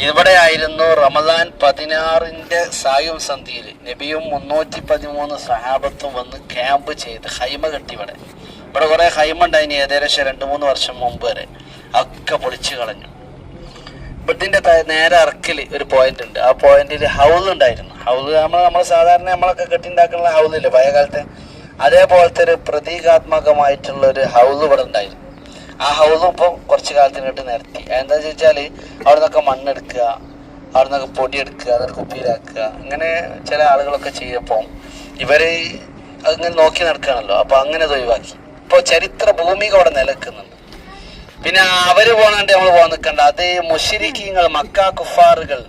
ഇവിടെ ആയിരുന്നു റമദാൻ 16 സായും സന്ധിയിൽ നബിയും 313 സഹാബത്തും വന്ന് ക്യാമ്പ് ചെയ്ത് ഹൈമ കെട്ടി. ഇവിടെ കുറെ ഹൈമ ഉണ്ടായിന് ഏകദേശം 2-3 വർഷം മുമ്പ് വരെ. ഒക്കെ പൊളിച്ചു കളഞ്ഞു. ഇതിന്റെ നേരെ ഇറക്കില് ഒരു പോയിന്റ് ഉണ്ട്. ആ പോയിന്റിൽ ഹൗല് ഉണ്ടായിരുന്നു. ഹൗല് നമ്മൾ സാധാരണ നമ്മളൊക്കെ കെട്ടിണ്ടാക്കുന്ന ഹൗലില്ലേ പഴയ കാലത്തെ, അതേപോലത്തെ ഒരു പ്രതീകാത്മകമായിട്ടുള്ള ഒരു ഹൗല് ഇവിടെ ഉണ്ടായിരുന്നു. ആ ഹൗലും ഇപ്പം കുറച്ചു കാലത്തിനായിട്ട് നിരത്തി. എന്താ ചോദിച്ചാല് അവിടെ നിന്നൊക്കെ മണ്ണെടുക്കുക, അവിടെ നിന്നൊക്കെ പൊടിയെടുക്കുക, അതൊക്കെ കുപ്പിയിലാക്കുക, ഇങ്ങനെ ചില ആളുകളൊക്കെ ചെയ്യപ്പോൾ ഇവര് അതിങ്ങനെ നോക്കി നടക്കുകയാണല്ലോ. അപ്പൊ അങ്ങനെ അത് ഒഴിവാക്കി. ഇപ്പൊ ചരിത്ര ഭൂമിക അവിടെ നിലക്കുന്നുണ്ട്. പിന്നെ അവര് പോകാണ്ട് നമ്മൾ പോകാൻ നിൽക്കണ്ട. അത് മുശ്രിക്കീങ്ങൾ, മക്ക കുഫാറുകൾ,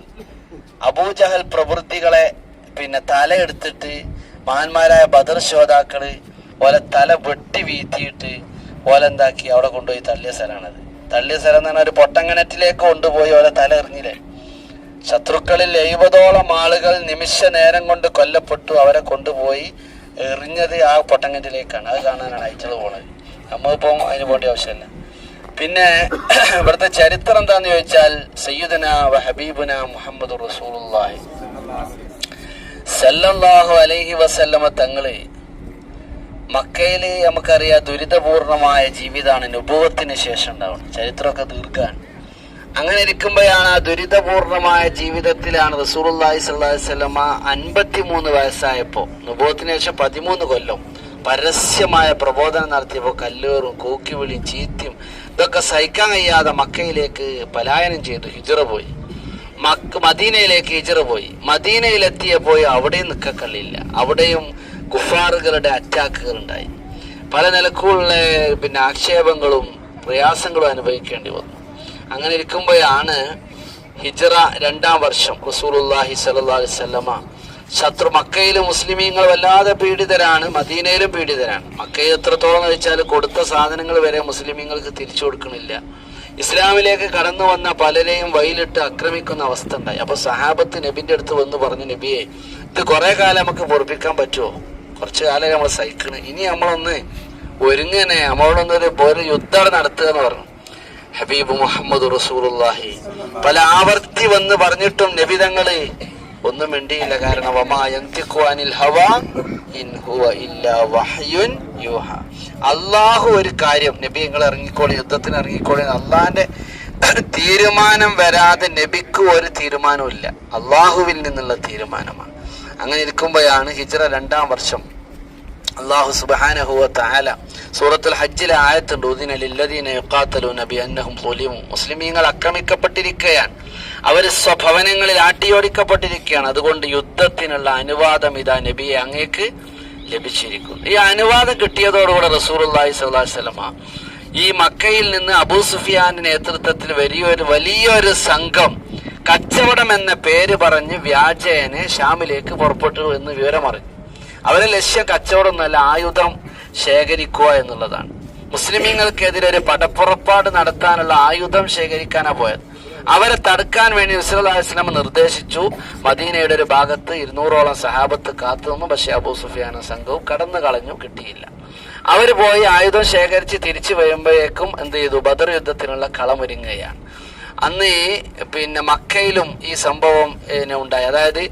അബൂജഹൽ പ്രവൃത്തികളെ പിന്നെ തലയെടുത്തിട്ട് മഹാന്മാരായ ബദർ ശ്രോതാക്കള് ഓലെ തല വെട്ടി വീഴ്ത്തിയിട്ട് ഓലെന്താക്കി അവിടെ കൊണ്ടുപോയി തള്ളിയ സ്ഥലമാണത്. തള്ളിയ സ്ഥലം എന്ന് പറഞ്ഞാൽ ഒരു പൊട്ടങ്കണറ്റിലേക്ക് കൊണ്ടുപോയി ഓലെ തല എറിഞ്ഞില്ലേ. ശത്രുക്കളിൽ 70ഓളം ആളുകൾ നിമിഷ നേരം കൊണ്ട് കൊല്ലപ്പെട്ടു. അവരെ കൊണ്ടുപോയി എറിഞ്ഞത് ആ പൊട്ടങ്കണറ്റിലേക്കാണ്. അത് കാണാനാണ് അയച്ചത് പോണത്. നമ്മളിപ്പം അതിന് പോകേണ്ട ആവശ്യമില്ല. പിന്നെ ഇവിടുത്തെ ചരിത്രം എന്താന്ന് ചോദിച്ചാൽ സയ്യിദുന വ ഹബീബുന മുഹമ്മദ് റസൂലുള്ളാഹി സല്ലല്ലാഹു അലൈഹി വസല്ലമ തങ്ങള് മക്കയില് നമുക്കറിയാം ദുരിതപൂർണമായ ജീവിതമാണ് നുബുവത്തിന് ശേഷം ഉണ്ടാവുന്നത്. ചരിത്രമൊക്കെ ദീർഘമാണ്. അങ്ങനെ ഇരിക്കുമ്പോഴാണ് ആ ദുരിതപൂർണമായ ജീവിതത്തിലാണ് റസൂലുള്ളാഹി സ്വല്ലല്ലാഹു അലൈഹി വസല്ലമ 53 വയസ്സായപ്പോ, നുബുവത്തിന് ശേഷം 13 കൊല്ലം പരസ്യമായ പ്രബോധനം നടത്തിയപ്പോൾ കല്ലേറും കൂക്കിവിളിയും ചീത്തയും ഇതൊക്കെ സഹിക്കാൻ കഴിയാതെ മക്കയിലേക്ക് പലായനം ചെയ്തു. ഹിജ്റ പോയി. മദീനയിലേക്ക് ഹിജ്റ പോയി. മദീനയിലെത്തിയപ്പോൾ അവിടെയും നിൽക്കക്കള്ളില്ല. അവിടെയും കുഫാറുകളുടെ അറ്റാക്കുകൾ ഉണ്ടായി. പല നിലക്കുള്ള പിന്നെ ആക്ഷേപങ്ങളും പ്രയാസങ്ങളും അനുഭവിക്കേണ്ടി വന്നു. അങ്ങനെ ഇരിക്കുമ്പോഴാണ് ഹിജ്റ 2-ാം വർഷം റസൂലുള്ളാഹി സ്വല്ലല്ലാഹു അലൈഹി വസല്ലമ മക്കയിലെ മുസ്ലിമീങ്ങൾ വല്ലാതെ പീഡിതരാണ്, മദീനയിലും പീഡിതരാണ്. മക്കയിൽ എത്രത്തോളം എന്ന് വെച്ചാൽ കൊടുത്ത സാധനങ്ങൾ വരെ മുസ്ലിമീങ്ങൾക്ക് തിരിച്ചു കൊടുക്കണില്ല. ഇസ്ലാമിലേക്ക് കടന്നു വന്ന പലരെയും വയിലിട്ട് ആക്രമിക്കുന്ന അവസ്ഥ ഉണ്ടായി. അപ്പൊ സഹാബത്ത് നബിന്റെ അടുത്ത് വന്ന് പറഞ്ഞു, നബിയെ ഇത് കുറെ കാലം നമുക്ക് പൊറപ്പിക്കാൻ പറ്റുമോ? കുറച്ചു കാലം നമ്മൾ സഹിക്കണം, ഇനി നമ്മളൊന്ന് ഒരുങ്ങനെ നമ്മളൊന്നൊരു യുദ്ധം നടത്തുക എന്ന് പറഞ്ഞു. ഹബീബ് മുഹമ്മദ് റസൂലുള്ളാഹി പല ആവർത്തി വന്ന് പറഞ്ഞിട്ടും നബി തങ്ങള് ഒന്നും മിണ്ടിയില്ല. കാരണം അള്ളാഹു ഒരു കാര്യം, നബി നിങ്ങൾ ഇറങ്ങിക്കോളി, യുദ്ധത്തിന് ഇറങ്ങിക്കോളി, അള്ളാഹിന്റെ തീരുമാനം വരാതെ നബിക്ക് ഒരു തീരുമാനവും ഇല്ല. അള്ളാഹുവിൽ നിന്നുള്ള തീരുമാനമാണ്. അങ്ങനെ ഇരിക്കുമ്പോഴാണ് ഹിജ്റ 2-ാം വർഷം അല്ലാഹു സുബ്ഹാനഹു വ തആല സൂറത്തുൽ ഹജ്ജിലെ ആയത്തുണ്ട്, ഉദിന ലില്ലദീന യുഖാതലൂന ബിഅന്നഹും ളുലിമു. മുസ്ലിമീങ്ങൾ ആക്രമിക്കപ്പെട്ടിരിക്കുകയാണ്, അവർ സ്വഭവനങ്ങളിൽ ആട്ടിയോടിക്കപ്പെട്ടിരിക്കുകയാണ്. അതുകൊണ്ട് യുദ്ധത്തിനുള്ള അനുവാദം ഇതാ നബിയെ അങ്ങേക്ക് ലഭിച്ചിരിക്കുന്നു. ഈ അനുവാദം കിട്ടിയതോടുകൂടെ റസൂലുള്ളാഹി സ്വല്ലല്ലാഹു അലൈഹി വസല്ലമ ഈ മക്കയിൽ നിന്ന് അബൂ സുഫിയാന്റെ നേതൃത്വത്തിൽ വലിയൊരു സംഘം കച്ചവടം എന്ന പേര് പറഞ്ഞ് വ്യാജേന ഷാമിലേക്ക് പുറപ്പെട്ടു എന്ന് വിവരമറിഞ്ഞു. അവരെ ലക്ഷ്യം കച്ചവടമൊന്നുമല്ല, ആയുധം ശേഖരിക്കുക എന്നുള്ളതാണ്. മുസ്ലിമീങ്ങൾക്കെതിരെ ഒരു പടപ്പുറപ്പാട് നടത്താനുള്ള ആയുധം ശേഖരിക്കാനാണ് പോയത്. അവരെ തടുക്കാൻ വേണ്ടി നബി സല്ലല്ലാഹു അലൈഹി വസല്ലം നിർദ്ദേശിച്ചു. മദീനയുടെ ഒരു ഭാഗത്ത് 200ഓളം സഹാബത്ത് കാത്തു നിന്നു. പക്ഷെ അബൂ സുഫിയാനും സംഘവും കടന്നു കളഞ്ഞു, കിട്ടിയില്ല. അവര് പോയി ആയുധം ശേഖരിച്ച് തിരിച്ചു വരുമ്പോഴേക്കും എന്ത് ചെയ്തു? ബദർ യുദ്ധത്തിനുള്ള കളമൊരുങ്ങുകയാണ്. അന്ന് പിന്നെ മക്കയിലും ഈ സംഭവം ഉണ്ടായി. അതായത്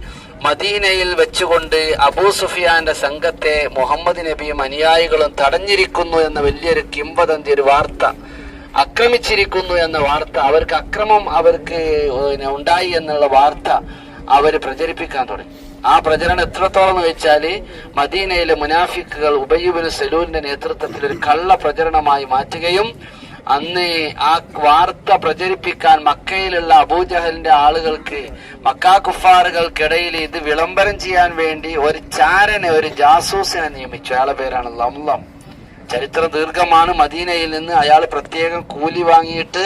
മദീനയിൽ വെച്ചുകൊണ്ട് അബൂ സുഫിയാന്റെ സംഘത്തെ മുഹമ്മദ് നബിയും അനുയായികളും തടഞ്ഞിരിക്കുന്നു എന്ന വലിയൊരു കിംവദന്തി, ഒരു വാർത്ത, ആക്രമിച്ചിരിക്കുന്നു എന്ന വാർത്ത, അവർക്ക് അക്രമം ഉണ്ടായി എന്നുള്ള വാർത്ത അവര് പ്രചരിപ്പിക്കാൻ തുടങ്ങി. ആ പ്രചരണം എത്രത്തോളം എന്ന് വെച്ചാല് മദീനയിലെ മുനാഫിക്കുകൾ ഉബയ്യ് ഇബ്നു സലൂലിന്റെ നേതൃത്വത്തിൽ ഒരു കള്ള പ്രചരണമായി മാറ്റുകയും അന്ന് ആ വാർത്ത പ്രചരിപ്പിക്കാൻ മക്കയിലുള്ള അബൂജഹലിന്റെ ആളുകൾക്ക്, മക്കാ കുഫാറുകൾക്കിടയിൽ ഇത് വിളംബരം ചെയ്യാൻ വേണ്ടി ഒരു ചാരനെ, ഒരു ജാസൂസിനെ നിയമിച്ചു. അയാളുടെ പേരാണ് ലംലം. ചരിത്രം ദീർഘമാണ്. മദീനയിൽ നിന്ന് അയാൾ പ്രത്യേകം കൂലി വാങ്ങിയിട്ട്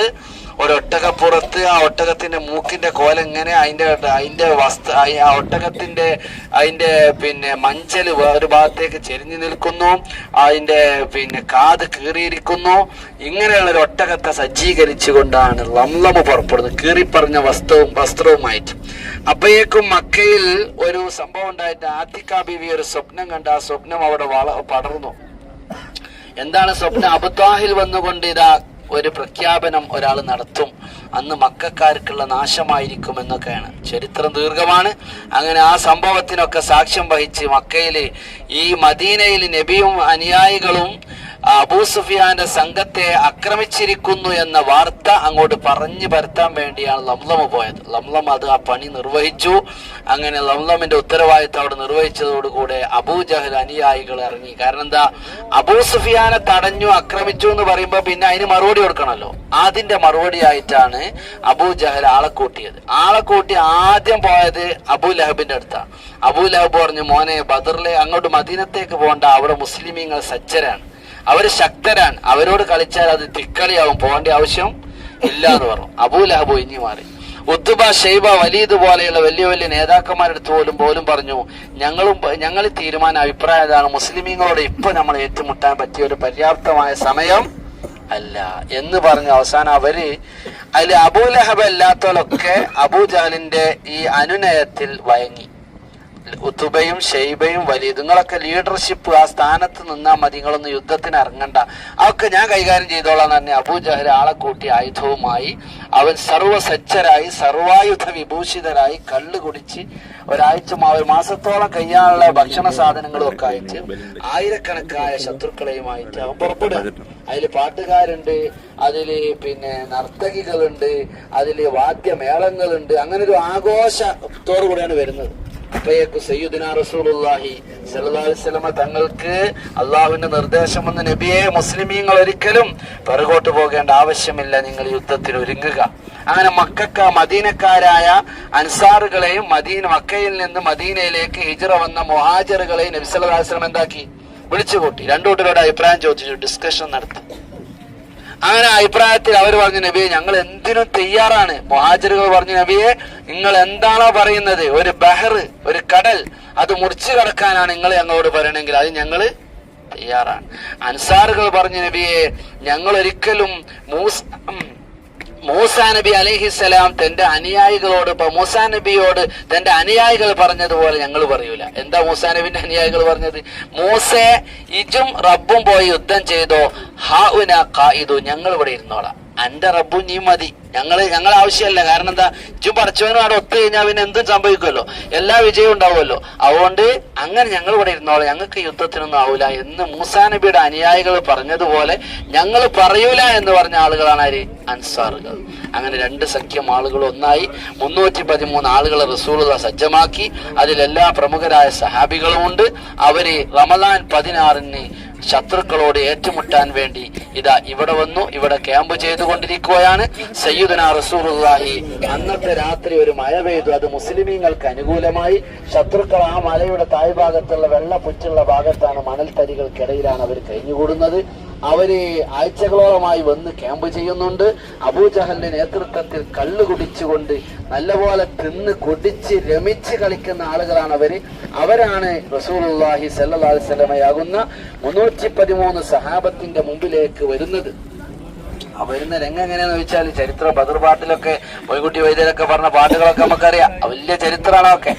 ഒരൊട്ടകപ്പുറത്ത് ആ ഒട്ടകത്തിന്റെ മൂക്കിന്റെ കോലെങ്ങനെ അതിന്റെ ആ ഒട്ടകത്തിന്റെ പിന്നെ മഞ്ചല് വേറൊരു ഭാഗത്തേക്ക് ചെരിഞ്ഞു നിൽക്കുന്നു, അതിന്റെ പിന്നെ കാത് കീറിയിരിക്കുന്നു. ഇങ്ങനെയുള്ള ഒരു ഒട്ടകത്തെ സജ്ജീകരിച്ചുകൊണ്ടാണ് ലംലമ് പുറപ്പെടുന്നത്, കീറിപ്പറഞ്ഞ വസ്ത്രവുമായിട്ട്. അപ്പോഴേക്കും മക്കയിൽ ഒരു സംഭവം ഉണ്ടായിട്ട് ആത്തിക്ക ബീവി ഒരു സ്വപ്നം കണ്ട. ആ സ്വപ്നം അവിടെ പടർന്നു. എന്താണ് സ്വപ്നം? അബൂതാഹിൽ വന്നുകൊണ്ട് ഇതാ ഒരു പ്രഖ്യാപനം ഒരാൾ നടത്തും. അന്ന് മക്കക്കാർക്കുള്ള നാശമായിരിക്കും എന്നൊക്കെയാണ്. ചരിത്രം ദീർഘമാണ്. അങ്ങനെ ആ സംഭവത്തിനൊക്കെ സാക്ഷ്യം വഹിച്ച് മക്കയിൽ ഈ മദീനയിൽ നബിയും അനുയായികളും അബൂ സുഫിയാന്റെ സംഘത്തെ ആക്രമിച്ചിരിക്കുന്നു എന്ന വാർത്ത അങ്ങോട്ട് പറഞ്ഞു പരത്താൻ വേണ്ടിയാണ് ലംലം പോയത്. ലംലം അത് ആ പണി നിർവഹിച്ചു. അങ്ങനെ ലംലമിന്റെ ഉത്തരവാദിത്തം അവിടെ നിർവഹിച്ചതോടുകൂടെ അബൂജഹൽ അനുയായികൾ ഇറങ്ങി. കാരണം എന്താ, അബൂ സുഫിയാനെ തടഞ്ഞു ആക്രമിച്ചു എന്ന് പറയുമ്പോ പിന്നെ അതിന് മറുപടി കൊടുക്കണമല്ലോ. അതിന്റെ മറുപടി ആയിട്ടാണ് അബൂജഹൽ ആളെ കൂട്ടിയത്. ആളെ കൂട്ടി ആദ്യം പോയത് അബൂ ലഹബിന്റെ അടുത്താണ്. അബൂ ലഹബ് പറഞ്ഞു, മോനെ ബദറിലെ അങ്ങോട്ട് മദീനത്തേക്ക് പോകണ്ട, അവിടെ മുസ്ലിമീങ്ങൾ സജ്ജരാണ്, അവര് ശക്തരാണ്, അവരോട് കളിച്ചാൽ അത് തിക്കളിയാവും, പോകേണ്ട ആവശ്യം ഇല്ല എന്ന് പറഞ്ഞു. അബൂ ലഹബ് ഒഴിഞ്ഞു മാറി. ഉത്ബ, ഷൈബ, വലീദ് പോലെയുള്ള വലിയ വലിയ നേതാക്കന്മാരെടുത്ത് പോലും പറഞ്ഞു, ഞങ്ങൾ തീരുമാന അഭിപ്രായം ഇതാണ്, മുസ്ലിമീങ്ങളോട് ഇപ്പൊ നമ്മൾ ഏറ്റുമുട്ടാൻ പറ്റിയ ഒരു പര്യാപ്തമായ സമയം അല്ല എന്ന് പറഞ്ഞു. അവസാനം അവര് അതിൽ അബൂ ലഹബ് അല്ലാത്തവരൊക്കെ അബൂജഹലിന്റെ ഈ അനുനയത്തിൽ വഴങ്ങി. ഉത്തുബയും ഷെയ്ബയും വലീദ്, നിങ്ങളൊക്കെ ലീഡർഷിപ്പ് ആ സ്ഥാനത്ത് നിന്നാൽ മതി, നിങ്ങളൊന്ന് യുദ്ധത്തിന് ഇറങ്ങണ്ട, അതൊക്കെ ഞാൻ കൈകാര്യം ചെയ്തോളാം തന്നെ അബൂജഹൽ ആളെ കൂട്ടി ആയുധവുമായി അവൻ സർവസജ്ജരായി സർവായുധ വിഭൂഷിതരായി കള്ള് കുടിച്ച് ഒരു മാസത്തോളം കഴിയാനുള്ള ഭക്ഷണ സാധനങ്ങളും ഒക്കെ അയച്ച് ആയിരക്കണക്കായ ശത്രുക്കളെയുമായിട്ട് അവൻ പുറപ്പെടുക. അതില് പാട്ടുകാരുണ്ട്, അതില് പിന്നെ നർത്തകികളുണ്ട്, അതില് വാദ്യമേളങ്ങളുണ്ട്. അങ്ങനെ ഒരു ആഘോഷത്തോടു കൂടിയാണ് വരുന്നത്. അപ്പോഴേക്ക് സയ്യിദുനാ റസൂലുള്ളാഹി സ്വല്ലല്ലാഹു അലൈഹി വസല്ലമ തങ്ങൾക്ക് അള്ളാഹുവിന്റെ നിർദ്ദേശം വന്ന, നബിയെ, മുസ്ലിമീങ്ങൾ ഒരിക്കലും പിറകോട്ട് പോകേണ്ട ആവശ്യമില്ല, നിങ്ങൾ യുദ്ധത്തിന് ഒരുങ്ങുക. അങ്ങനെ മദീനക്കാരായ അൻസാറുകളെയും മക്കയിൽ നിന്ന് മദീനയിലേക്ക് ഹിജ്റ വന്ന മുഹാജിറുകളെയും നബി സല്ലല്ലാഹു അലൈഹി വസല്ലം എന്താക്കി, വിളിച്ചുകൂട്ടി. രണ്ടു കൂട്ടരോട് അഭിപ്രായം ചോദിച്ചു, ഡിസ്കഷൻ നടത്തി. അങ്ങനെ അഭിപ്രായത്തിൽ അവർ പറഞ്ഞു, നബിയെ, ഞങ്ങൾ എന്തിനും തയ്യാറാണ്. മുഹാജിറുകൾ പറഞ്ഞു, നബിയെ, നിങ്ങൾ എന്താണോ പറയുന്നത്, ഒരു ബഹർ, ഒരു കടൽ, അത് മുറിച്ചു കടക്കാനാണ് നിങ്ങൾ ഞങ്ങളോട് പറയണമെങ്കിൽ അത് ഞങ്ങള് തയ്യാറാണ്. അൻസാറുകൾ പറഞ്ഞു, നബിയെ, ഞങ്ങൾ ഒരിക്കലും മൂസാ നബി അലൈഹിസ്സലാം തന്റെ അനുയായികളോട്, ഇപ്പൊ മൂസാ നബിയോട് തന്റെ അനുയായികൾ പറഞ്ഞതുപോലെ ഞങ്ങൾ പറയൂല. എന്താ മൂസാ നബിന്റെ അനുയായികൾ പറഞ്ഞത്? മൂസേ, ഇജും റബ്ബും പോയി യുദ്ധം ചെയ്തോ, ഹാഉന ഖായിദു, ഞങ്ങൾ ഇവിടെ ഇരുന്നോളാം, എന്റെ റബ്ബും നീ മതി, ഞങ്ങൾ ആവശ്യമല്ല. കാരണം എന്താ, ഇജും പടച്ചവനും അവിടെ ഒത്തു കഴിഞ്ഞാൽ പിന്നെ എന്തും സംഭവിക്കുമല്ലോ, എല്ലാ വിജയവും ഉണ്ടാവുമല്ലോ. അതുകൊണ്ട് അങ്ങനെ ഞങ്ങൾ ഇവിടെ ഇരുന്നോളാം, ഞങ്ങൾക്ക് യുദ്ധത്തിനൊന്നും ആവൂല എന്ന് മൂസാ നബിയുടെ അനുയായികൾ പറഞ്ഞതുപോലെ ഞങ്ങൾ പറയൂല എന്ന് പറഞ്ഞ ആളുകളാണ് ആര്? അൻസാറുകൾ. അങ്ങനെ രണ്ട് സഖ്യം ആളുകൾ ഒന്നായി 313 ആളുകളെ റസൂലുള്ളാഹി സജ്ജമാക്കി. അതിലെല്ലാ പ്രമുഖരായ സഹാബികളുമുണ്ട്. അവര് റമദാൻ 16-ന് ശത്രുക്കളോട് ഏറ്റുമുട്ടാൻ വേണ്ടി ഇതാ ഇവിടെ വന്നു, ഇവിടെ ക്യാമ്പ് ചെയ്തുകൊണ്ടിരിക്കുകയാണ്. സയ്യിദുനാ റസൂലുള്ളാഹി അന്നത്തെ രാത്രി ഒരു മഴ പെയ്തു. അത് മുസ്ലിമീങ്ങൾക്ക് അനുകൂലമായി. ശത്രുക്കൾ ആ മലയുടെ താഴ്ഭാഗത്തുള്ള വെള്ളപ്പുറ്റുള്ള ഭാഗത്താണ്, മണൽത്തരികൾക്കിടയിലാണ് അവർ കഴിഞ്ഞുകൂടുന്നത്. അവര് ആഴ്ചകളോളമായി വന്ന് ക്യാമ്പ് ചെയ്യുന്നുണ്ട്. അബൂജഹലിന്റെ നേതൃത്വത്തിൽ കള്ളു കുടിച്ചുകൊണ്ട് നല്ലപോലെ തിന്ന് കുടിച്ച് രമിച്ച് കളിക്കുന്ന ആളുകളാണ് അവരാണ് റസൂലുള്ളാഹി സ്വല്ലല്ലാഹു അലൈഹി വസല്ലമയാകുന്ന 313 സഹാബത്തിന്റെ മുമ്പിലേക്ക് വരുന്നത്. വരുന്ന രംഗം എങ്ങനെയാന്ന് വെച്ചാൽ, ചരിത്ര ബദർ പാട്ടിലൊക്കെ മൊയ്കുട്ടി വൈദ്യരൊക്കെ പറഞ്ഞ പാട്ടുകളൊക്കെ നമുക്കറിയാം, വലിയ ചരിത്രമാണ് ഒക്കെ.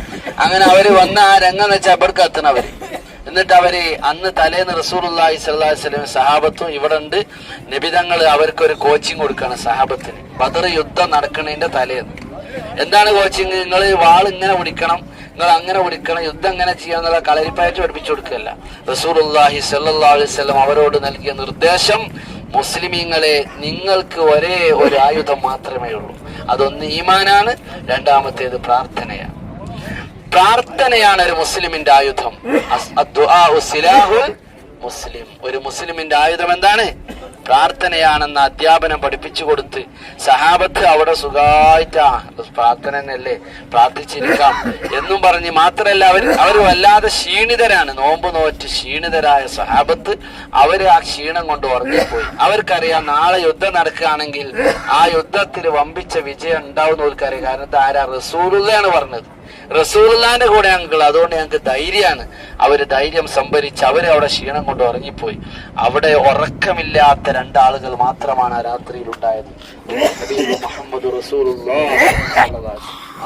അങ്ങനെ അവര് വന്ന ആ രംഗം എന്ന് വെച്ചാൽ ഇവിടേക്ക് എത്തണവര്. എന്നിട്ട് അവര് അന്ന് തലേന്ന് റസൂലുള്ളാഹി സ്വല്ലല്ലാഹു അലൈഹി വസല്ലം സഹാബത്തും ഇവിടെ ഉണ്ട്. നബിതങ്ങൾ അവർക്കൊരു കോച്ചിങ് കൊടുക്കാണ് സഹാബത്തിന്. ബദർ യുദ്ധം നടക്കണതിന്റെ തലേന്ന് എന്താണ് കോച്ചിങ്? നിങ്ങൾ വാൾ ഇങ്ങനെ പിടിക്കണം, നിങ്ങൾ അങ്ങനെ പിടിക്കണം, യുദ്ധം എങ്ങനെ ചെയ്യാന്നുള്ള കളരിപ്പയറ്റ് പഠിപ്പിച്ചു കൊടുക്കുകയല്ല. റസൂലുള്ളാഹി സ്വല്ലല്ലാഹു അലൈഹി വസല്ലം അവരോട് നൽകിയ നിർദ്ദേശം, മുസ്ലിമീങ്ങളെ, നിങ്ങൾക്ക് ഒരേ ഒരു ആയുധം മാത്രമേ ഉള്ളൂ. അതൊന്ന് ഈമാനാണ്, രണ്ടാമത്തേത് പ്രാർത്ഥനയാണ്. പ്രാർത്ഥനയാണ് ഒരു മുസ്ലിമിന്റെ ആയുധം. മുസ്ലിം, ഒരു മുസ്ലിമിന്റെ ആയുധം എന്താണ്? പ്രാർത്ഥനയാണെന്ന അധ്യാപനം പഠിപ്പിച്ചു കൊടുത്ത് സഹാബത്ത് അവിടെ സുഖായിട്ടാ പ്രാർത്ഥന തന്നെയല്ലേ, പ്രാർത്ഥിച്ചിരിക്കാം എന്നും പറഞ്ഞ്. മാത്രല്ല അവർ വല്ലാതെ ക്ഷീണിതരാണ്, നോമ്പ് നോറ്റ് ക്ഷീണിതരായ സഹാബത്ത് അവര് ആ ക്ഷീണം കൊണ്ട് ഉറങ്ങിപ്പോയി. അവർക്കറിയാം നാളെ യുദ്ധം നടക്കുകയാണെങ്കിൽ ആ യുദ്ധത്തിൽ വമ്പിച്ച വിജയം ഉണ്ടാവുന്നവർക്കറിയാം. കാരണം ആരാ? റസൂലുള്ളാഹിയാണ് പറഞ്ഞത്, റസൂലുള്ളാഹിന്റെ കൂടെ ഞങ്ങൾ, അതുകൊണ്ട് ഞങ്ങൾക്ക് ധൈര്യമാണ്. അവര് ധൈര്യം സംഭരിച്ച് അവര് അവിടെ ക്ഷീണം കൊണ്ട് ഉറങ്ങിപ്പോയി. അവിടെ ഉറക്കമില്ലാത്ത രണ്ടാളുകൾ മാത്രമാണ് ആ രാത്രിയിൽ ഉണ്ടായത്. മുഹമ്മദ് റസൂലുള്ളാഹി,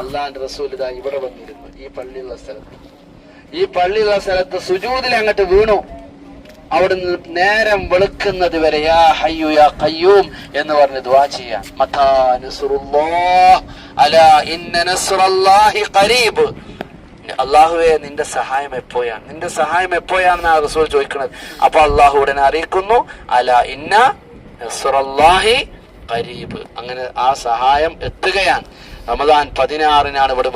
അള്ളാന്റെ റസൂൽ ഇതാ ഇവിടെ വന്നിരുന്നു, ഈ പള്ളിയുള്ള സ്ഥലത്ത് സുജൂദിൽ അങ്ങോട്ട് വീണു. അവിടുന്ന് നേരം വെളുക്കുന്നത് വരെ യാ ഹയ്യു യാ ഖയ്യൂം എന്ന് പറഞ്ഞ് ദുആ ചെയ്യാൻ. മതാ നസ്റുല്ലാഹ് അലാ ഇന്ന നസ്റല്ലാഹി ഖരീബ്. അള്ളാഹുവേ നിന്റെ സഹായം എപ്പോഴാണ്, നിന്റെ സഹായം എപ്പോഴാണെന്നാണ് റസൂൽ ചോദിക്കുന്നത്. അപ്പൊ അള്ളാഹു ഉടനെ അറിയിക്കുന്നു അലാ ഇന്ന നസ്റല്ലാഹി ഖരീബ്. അങ്ങനെ ആ സഹായം എത്തുകയാണ്. റമദാൻ 16-നാണ് ഇവർ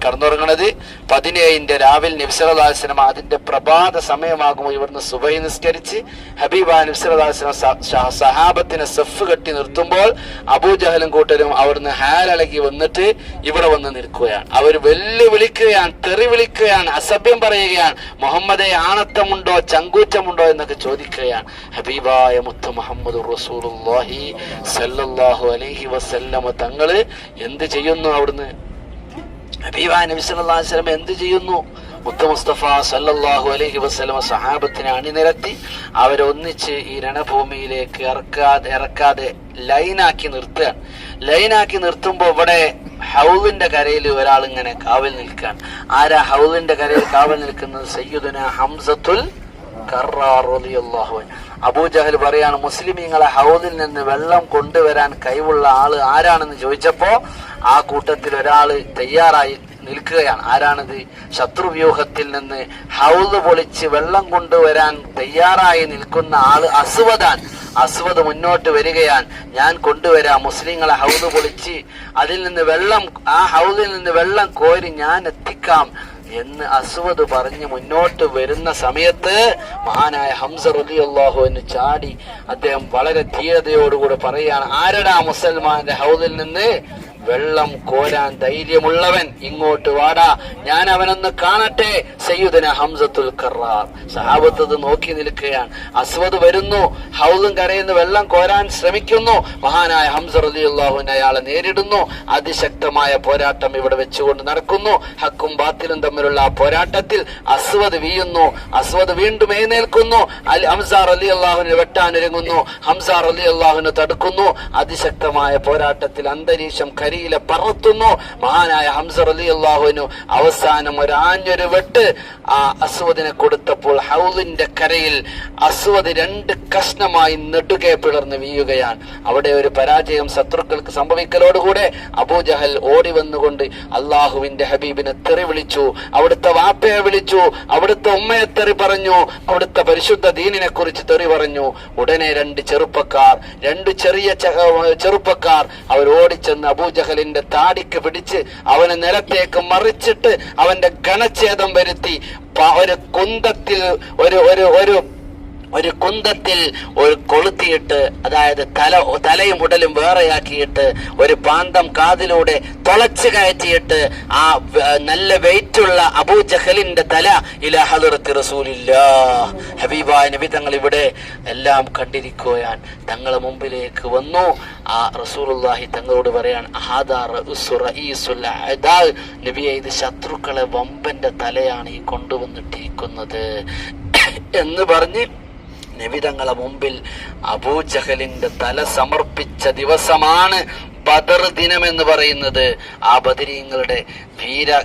കടന്നുറങ്ങുന്നത്. 17 രാവിലെ നബി സല്ലല്ലാഹു അലൈഹി വസല്ലം അതിന്റെ പ്രഭാത സമയമാകുമ്പോൾ ഇവിടുന്ന് സുബഹി നിസ്കരിച്ച് ഹബീബായ നബി സല്ലല്ലാഹു അലൈഹി വസല്ലം സഹാബത്തിനെ സഫ് കെട്ടി നിർത്തുമ്പോൾ അബൂജഹലും കൂട്ടരും അവിടുന്ന് ഹാലളകി വന്നിട്ട് ഇവിടെ വന്ന് നിൽക്കുകയാണ്. അവർ വെല്ലുവിളിക്കുകയാണ്, തെറി വിളിക്കുകയാണ്, അസഭ്യം പറയുകയാണ്. മുഹമ്മദെ ആണത്തമുണ്ടോ ചങ്കൂറ്റമുണ്ടോ എന്നൊക്കെ ചോദിക്കുകയാണ്. ഹബീബായ മുത്ത് മുഹമ്മദ് റസൂലുള്ളാഹി സല്ലല്ലാഹു അലൈഹി വസല്ലം തങ്ങള് എന്ത് ചെയ്യുന്നു? അവിടുന്ന് ഹബീബായ നബി സല്ലല്ലാഹു അലൈഹി വസല്ലം എന്ത് ചെയ്യുന്നു? മുത്ത മുസ്തഫ സല്ലല്ലാഹു അലൈഹി വസല്ലം സഹാബത്തിനെ അണിനിരത്തി അവരൊന്നിച്ച് ഈ രണഭൂമിയിലേക്ക് ഇറക്കാതെ ലൈനാക്കി നിർത്തുകയാണ്. ലൈനാക്കി നിർത്തുമ്പോ ഇവിടെ ഹൗലിന്റെ കരയിൽ ഒരാൾ ഇങ്ങനെ കാവൽ നിൽക്കുകയാണ്. ആരാ ഹൗലിന്റെ കരയിൽ കാവൽ നിൽക്കുന്നത്? സയ്യിദുനാ ഹംസത്തുൽ കർറാർ റളിയല്ലാഹു അൻഹു. അബൂജഹൽ പറയാണ്, മുസ്ലിമീങ്ങളെ ഹൗദിൽ നിന്ന് വെള്ളം കൊണ്ടുവരാൻ കഴിവുള്ള ആള് ആരാണെന്ന് ചോദിച്ചപ്പോ ആ കൂട്ടത്തിൽ ഒരാള് തയ്യാറായി നിൽക്കുകയാണ്. ആരാണിത്? ശത്രുവ്യൂഹത്തിൽ നിന്ന് ഹൗദ് പൊളിച്ച് വെള്ളം കൊണ്ടുവരാൻ തയ്യാറായി നിൽക്കുന്ന ആള് അസ്വദാൻ. അസ്വദ് മുന്നോട്ട് വരികയാണ്. ഞാൻ കൊണ്ടുവരാം, മുസ്ലിങ്ങളെ ഹൗദ് പൊളിച്ച് അതിൽ നിന്ന് വെള്ളം, ആ ഹൗദിൽ നിന്ന് വെള്ളം കോരി ഞാൻ എത്തിക്കാം എന്ന് അസ്വദ് പറഞ്ഞ് മുന്നോട്ട് വരുന്ന സമയത്ത് മഹാനായ ഹംസ റളിയല്ലാഹു അൻഹു ചാടി അദ്ദേഹം വളരെ ധീരതയോടുകൂടെ പറയാണ്, ആരടാ മുസൽമാന്റെ ഹൗദിൽ നിന്ന് വെള്ളം കോരാൻ ധൈര്യമുള്ളവൻ? ഇങ്ങോട്ട് വാടാ, ഞാൻ അവനൊന്ന് കാണട്ടെ. സയ്യിദുനാ ഹംസത്തുൽ കർറാർ. സഹാബത്ത് നോക്കി നിൽക്കുകയാണ്. അസ്വദ് വരുന്നു, ഹൗദും കരയുന്നു, വെള്ളം കോരാൻ ശ്രമിക്കുന്നു. മഹാനായ ഹംസ റളിയല്ലാഹു അൻഹു അയാളെ നേരിടുന്നു. അതിശക്തമായ പോരാട്ടം ഇവിടെ വെച്ചുകൊണ്ട് നടക്കുന്നു. ഹക്കും ബാത്തിലും തമ്മിലുള്ള ആ പോരാട്ടത്തിൽ അസ്വദ് വീഴുന്നു. അസ്വദ് വീണ്ടും എഴുന്നേൽക്കുന്നു. ഹംസ റളിയല്ലാഹു അൻഹു വെട്ടാനൊരുങ്ങുന്നു. ഹംസ റളിയല്ലാഹു അൻഹു തടുക്കുന്നു. അതിശക്തമായ പോരാട്ടത്തിൽ അന്തരീക്ഷം കരിയിലെ പറത്തുന്നു. മഹാനായ ഹംസ റളിയല്ലാഹു അൻഹു അവസാനം ഒരാഞ്ഞൊരു വെട്ട് ആ അസ്വദിനെ കൊടുത്തപ്പോൾ ഹൗലിന്റെ കരയിൽ അസ്വദ് 2 കഷ്ണമായി നെടുകെ പിളർന്ന് വീഴുകയാണ്. അവിടെ ഒരു പരാജയം ശത്രുക്കൾക്ക് സംഭവിക്കലോടുകൂടെ അബൂജഹൽ ഓടി വന്നുകൊണ്ട് അള്ളാഹുവിന്റെ ഹബീബിനെ തെറി വിളിച്ചു, അവിടുത്തെ വാപ്പയെ വിളിച്ചു, അവിടുത്തെ ഉമ്മയെ തെറി പറഞ്ഞു, അവിടുത്തെ പരിശുദ്ധ ദീനിനെ കുറിച്ച് തെറി പറഞ്ഞു. ഉടനെ 2 ചെറുപ്പക്കാർ, 2 ചെറിയ ചെറുപ്പക്കാർ അവർ ഓടിച്ചെന്ന് അബൂജഹലിന്റെ താടിക്ക് പിടിച്ച് അവനെ നിലത്തേക്ക് മറിച്ചിട്ട് അവന്റെ ഗണഛേദം വരുത്തി ഒരു കുന്തത്തിൽ ഒരു കുന്തത്തിൽ ഒരു കൊളുത്തിയിട്ട്, അതായത് തലയും ഉടലും വേറെയാക്കിയിട്ട് ഒരു പാന്തം കാതിലൂടെ തുളച്ചു കയറ്റിയിട്ട് ആ നല്ല വെയിറ്റുള്ള അബൂജഹലിന്റെ തല ഇലാ ഹളറത്തി റസൂലില്ലാഹ്, ഹബീബായ നബി തങ്ങൾ ഇവിടെ എല്ലാം കണ്ടിരിക്കുകയാണ്. തങ്ങളെ മുമ്പിലേക്ക് വന്നു. ആ റസൂലുള്ളാഹി തങ്ങളോട് പറയാണ്, നബിയെ, ഇത് ശത്രുക്കളെ വമ്പന്റെ തലയാണ് ഈ കൊണ്ടുവന്നിട്ടിരിക്കുന്നത് എന്ന് പറഞ്ഞ് നബി തങ്ങളെ മുമ്പിൽ അബൂജഹലിന്റെ തല സമർപ്പിച്ച ദിവസമാണ് ബദർ ദിനം എന്ന് പറയുന്നത്. ആ ബദരീങ്ങളുടെ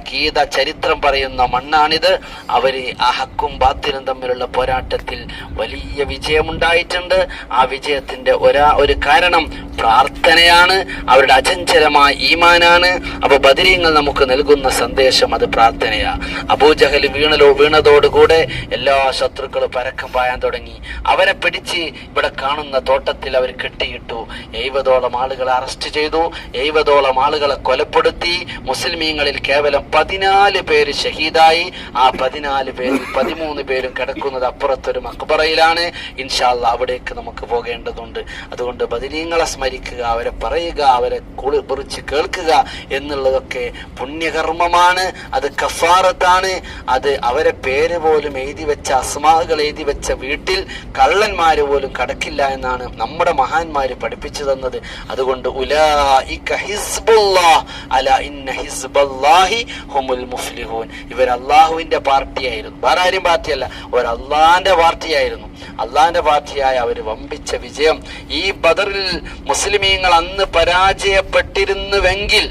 ഗീത ചരിത്രം പറയുന്ന മണ്ണാണിത്. അവര് ആ ഹക്കും ബാത്തിലും തമ്മിലുള്ള പോരാട്ടത്തിൽ വലിയ വിജയമുണ്ടായിട്ടുണ്ട്. ആ വിജയത്തിന്റെ ഒരു കാരണം പ്രാർത്ഥനയാണ്, അവരുടെ അചഞ്ചലമായ ഈമാനാണ്. അപ്പൊ ബദരീങ്ങൾ നമുക്ക് നൽകുന്ന സന്ദേശം അത് പ്രാർത്ഥനയാ. അബൂജഹൽ വീണതോടുകൂടെ എല്ലാ ശത്രുക്കളും പരക്കം പായാൻ തുടങ്ങി. അവരെ പിടിച്ച് ഇവിടെ കാണുന്ന തോട്ടത്തിൽ അവർ കെട്ടിയിട്ടു. 70ഓളം ആളുകളെ അറസ്റ്റ് ചെയ്തു, 70ഓളം ആളുകളെ കൊലപ്പെടുത്തി. മുസ്ലിമീങ്ങളിൽ കേവലം 14 പേര് ഷഹീദായി. ആ 14 പേരിൽ 13 പേരും കിടക്കുന്നത് അപ്പുറത്തൊരു മഖ്ബറയിലാണ്. ഇൻഷാ അല്ലാഹ് അവിടേക്ക് നമുക്ക് പോകേണ്ടതുണ്ട്. അതുകൊണ്ട് ബദരീങ്ങളെ സ്മരിക്കുക, അവരെ പറയുക, അവരെ കുറിച്ച് കേൾക്കുക എന്നുള്ളതൊക്കെ പുണ്യകർമ്മമാണ്. അത് കഫാറത്താണ്. അത് അവരെ പേര് പോലും എഴുതി വെച്ച, അസ്മാകൾ എഴുതി വെച്ച വീട്ടിൽ കള്ളന്മാര് പോലും കടക്കില്ല എന്നാണ് നമ്മുടെ മഹാന്മാര് പഠിപ്പിച്ചു തന്നത്. അതുകൊണ്ട് ഉലൈക ഹിസ്ബുല്ലാഹ് അലാ ഇന്ന ഹിസ്ബല്ലാഹി ഹുമുൽ മുഫ്ലിഹൂൻ. ഇവർ അള്ളാഹുവിന്റെ പാർട്ടിയായിരുന്നു, വേറെ ആരും പാർട്ടിയല്ല, ഒരു അള്ളാന്റെ പാർട്ടിയായിരുന്നു. അള്ളാന്റെ പാർട്ടിയായ അവര് വമ്പിച്ച വിജയം. ഈ ബദറിൽ മുസ്ലിമീങ്ങൾ അന്ന് പരാജയപ്പെട്ടിരുന്നുവെങ്കിൽ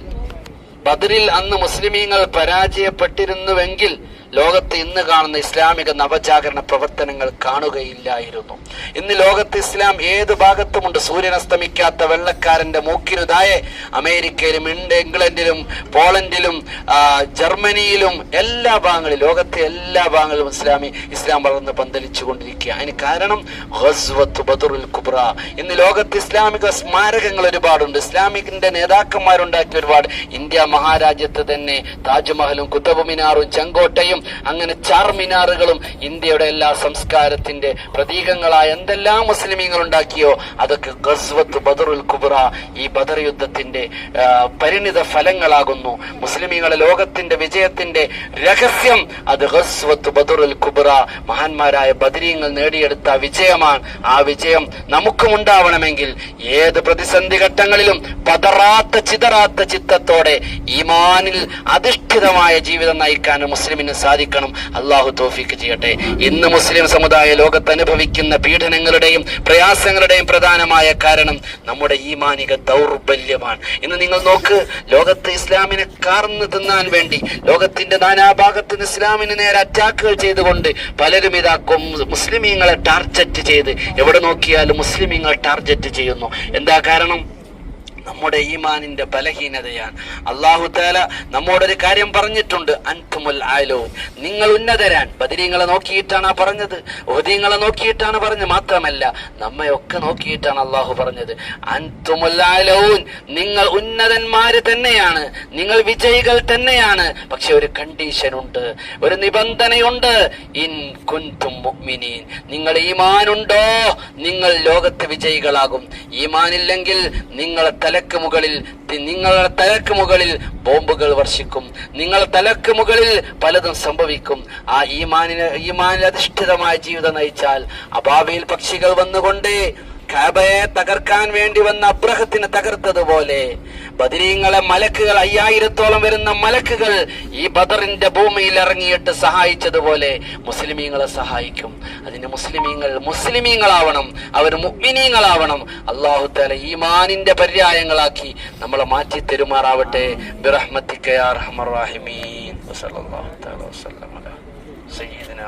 ലോകത്ത് ഇന്ന് കാണുന്ന ഇസ്ലാമിക നവജാഗരണ പ്രവർത്തനങ്ങൾ കാണുകയില്ലായിരുന്നു. ഇന്ന് ലോകത്ത് ഇസ്ലാം ഏത് ഭാഗത്തുമുണ്ട്. സൂര്യൻ അസ്തമിക്കാത്ത വെള്ളക്കാരന്റെ മൂക്കിനുതായെ അമേരിക്കയിലും ഇംഗ്ലണ്ടിലും പോളണ്ടിലും ജർമ്മനിയിലും എല്ലാ ഭാഗങ്ങളിലും, ലോകത്തെ എല്ലാ ഭാഗങ്ങളിലും ഇസ്ലാം വളർന്ന് പന്തലിച്ചു കൊണ്ടിരിക്കുക. അതിന് കാരണം ഗസ്വത്ത് ബദറുൽ കുബ്ര. ഇന്ന് ലോകത്ത് ഇസ്ലാമിക സ്മാരകങ്ങൾ ഒരുപാടുണ്ട്, ഇസ്ലാമിക്കിന്റെ നേതാക്കന്മാരുണ്ടാക്കിയ ഒരുപാട്. ഇന്ത്യ മഹാരാജ്യത്ത് തന്നെ താജ്മഹലും കുത്തബ് മിനാറും ചെങ്കോട്ടയും അങ്ങനെ ചാർമിനാറുകളും ഇന്ത്യയുടെ എല്ലാ സംസ്കാരത്തിന്റെ പ്രതീകങ്ങളായ എന്തെല്ലാം മുസ്ലിമീങ്ങൾ ഉണ്ടാക്കിയോ അതൊക്കെ ഗസ്വത്ത് ബദറുൽ കുബ്ര, ഈ ബദർ യുദ്ധത്തിന്റെ പരിണിത ഫലങ്ങളാകുന്നു. മുസ്ലിമീങ്ങളെ ലോകത്തിന്റെ വിജയത്തിന്റെ രഹസ്യം അത് ഗസ്വത്ത് ബദറുൽ കുബ്ര, മഹാന്മാരായ ബദരീങ്ങൾ നേടിയെടുത്ത വിജയമാണ്. ആ വിജയം നമുക്കും ഉണ്ടാവണമെങ്കിൽ ഏത് പ്രതിസന്ധി ഘട്ടങ്ങളിലും പതറാത്ത ചിതറാത്ത ചിത്തത്തോടെ ഈമാനിൽ അധിഷ്ഠിതമായ ജീവിതം നയിക്കാൻ മുസ്ലിമിന് സാധിക്കണം. അള്ളാഹു തൗഫീഖ് ചെയ്യട്ടെ. ഇന്ന് മുസ്ലിം സമുദായ ലോകത്ത് അനുഭവിക്കുന്ന പീഡനങ്ങളുടെയും പ്രയാസങ്ങളുടെയും പ്രധാനമായ കാരണം നമ്മുടെ ഈമാനിക ദൗർബല്യമാണ്. ഇന്ന് നിങ്ങൾ നോക്ക്, ലോകത്ത് ഇസ്ലാമിനെ കാർന്നു തിന്നാൻ വേണ്ടി ലോകത്തിന്റെ നാനാഭാഗത്ത് നിന്ന് ഇസ്ലാമിന് നേരെ അറ്റാക്കുകൾ ചെയ്തുകൊണ്ട് പലരും ഇതാക്കും മുസ്ലിമീങ്ങളെ ടാർഗറ്റ് ചെയ്ത് എവിടെ നോക്കിയാലും മുസ്ലിമീങ്ങൾ ടാർഗറ്റ് ചെയ്യുന്നു. എന്താ കാരണം? നമ്മുടെ ഈമാനിന്റെ ബലഹീനതയാണ്. അല്ലാഹു തആല നമ്മോടൊരു കാര്യം പറഞ്ഞിട്ടുണ്ട്, അൻതുമുൽ ആലൂൻ, നിങ്ങൾ ഉന്നതരാൻ. ബദരീങ്ങളെ നോക്കിയിട്ടാണ് പറഞ്ഞത്, ഉഹദീങ്ങളെ നോക്കിയിട്ടാണ് പറഞ്ഞത്. മാത്രമല്ല നമ്മയൊക്കെ നോക്കിയിട്ടാണ് അല്ലാഹു പറഞ്ഞത്. അൻതുമുൽ ആലൂൻ, നിങ്ങൾ ഉന്നതന്മാര് തന്നെയാണ്, നിങ്ങൾ വിജയികൾ തന്നെയാണ്. പക്ഷെ ഒരു കണ്ടീഷൻ ഉണ്ട്, ഒരു നിബന്ധനയുണ്ട്. ഇൻ കുൻതും മുഅ്മിനീൻ, നിങ്ങൾ ഈമാനുണ്ടോ നിങ്ങൾ ലോകത്ത് വിജയികളാകും. ഈമാനില്ലെങ്കിൽ നിങ്ങളുടെ നിങ്ങളുടെ തലക്ക് മുകളിൽ ബോംബുകൾ വർഷിക്കും, നിങ്ങളുടെ തലക്ക് മുകളിൽ പലതും സംഭവിക്കും. ആ ഈമാനിൽ അധിഷ്ഠിതമായ ജീവിതം നയിച്ചാൽ അബാബിൽ പക്ഷികൾ വന്നുകൊണ്ട് കഅബയെ തകർക്കാൻ വേണ്ടി വന്ന അബ്രഹത്തിനെ തകർത്തതുപോലെ ബദരീങ്ങളെ മലക്കുകൾ 5000-ഓളം വരുന്ന മലക്കുകൾ ഈ ബദറിന്റെ ഭൂമിയിൽ ഇറങ്ങിയിട്ട് സഹായിച്ചതുപോലെ മുസ്ലിമീങ്ങളെ സഹായിക്കും. അതിന് മുസ്ലിമീങ്ങളാവണം, അവർ മുഅ്മിനീങ്ങളാവണം. അല്ലാഹു തആല ഈമാനിന്റെ പര്യായങ്ങളാക്കി നമ്മളെ മാറ്റി തെരുമാറാവട്ടെ. ബിറഹ്മതിക യാ അർഹമർ റഹീമീൻ. വസല്ലല്ലാഹു തആല വസല്ലം അലാ സയ്യിദിനാ